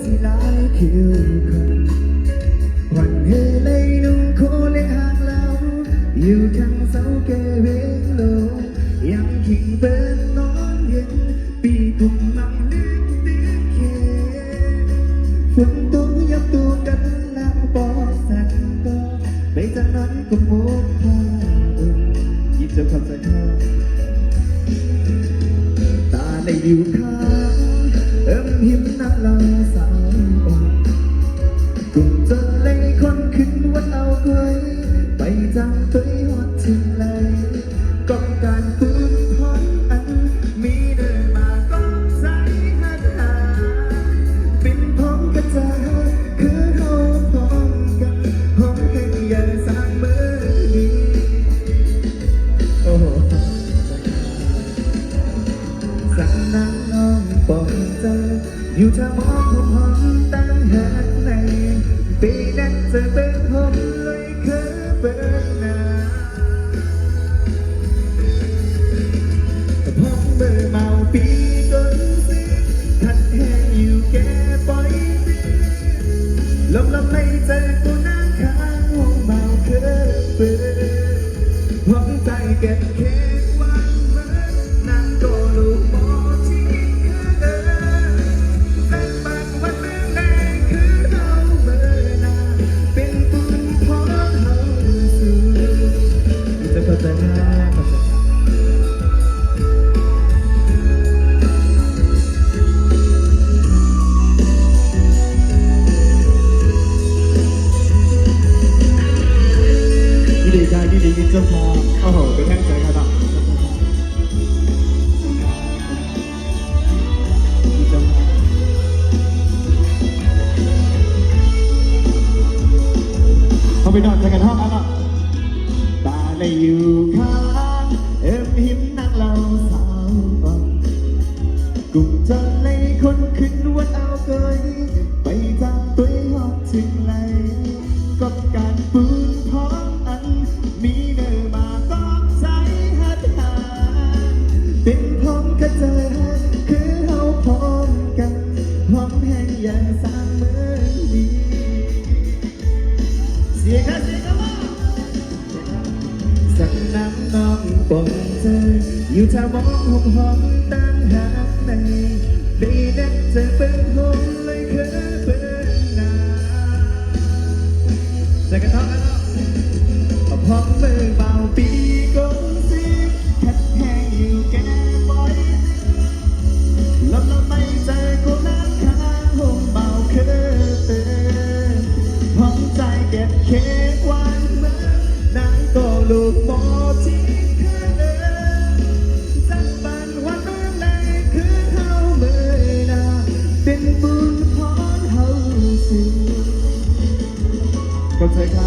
สิลายคิวคนวันเฮเลยนุ่งโคเลห่างเราอยู่ทางเสาเกเวงโลยังขิงเปิดนอนเย็นปีกุ่มมั่งลึกตึกเคฝนตกยับตัวกันน้ำปอสันก็ไปจากนั้นก็หมดทางหยิบเจ้าคำใส่ข้าตาในอยู่ข้างหิมนักเราสาวกุ่มจนเลยคนขึ้นวันเอาเคยไปจังตัวหอดถึงเลยก็การฟื้นพอนอันมีเดินมาก็ใจหักหาเป็นพ้องกระจายคือเขาพร้อมกันพร้อมกันอย่าสร้างเมื่อนี้โอ้สั่งนางน้องปองเจออยู่ทางมองผมหอมตั้งหากในปีนั้นจะเป็นผมเลยเคยเปิดหน้าผมเมื่อเมาปีก้นสิทัดแห้งอยู่แก่ปล่อยลมไม่เจอกูนั่งข้างห้องเมาเคยเปิดห้องใจเก็บเค้กวันเมื่อนั่งก็ลูกมอที่ดีเจ้าพอโอ้โหเป็นแท่งใจกระดับเขาไปนอนใจกันห้องอ่ะตาในอยู่ข้างหิมนักเราสาวกุ่มจนในคนขึ้นวันเอาเกยไปจังตัวหอบถึงไหลก็การปืนพร้อมอันมีเนื้อมาต้องใจหัดหาเป็นพร้อมกระเจอคือเขาพร้อมกันพร้อมแห่งอย่างสร้างเมื่อดีเสียกันว่าสักน้ำน้องปองเจออยู่ทางมองหกห้องตั้งหากในปีนั้นจะเป็นผมเลยเคยเป็นนาใจกันท้องกันพอเมื่อเบาปีก้นสิคัดแห้งอยู่แก่ปล่อยลมไม่เจอกูนั่งข้างห้องเบาเคยเป็นห้องใจเก็บเค้กวันเมื่อนั่งก็ลูกมอที่เคยเดินจังบันวันเมื่อไหร่คือเขาเมื่อนาเป็นบุญพรเขาสิก็ใจข้า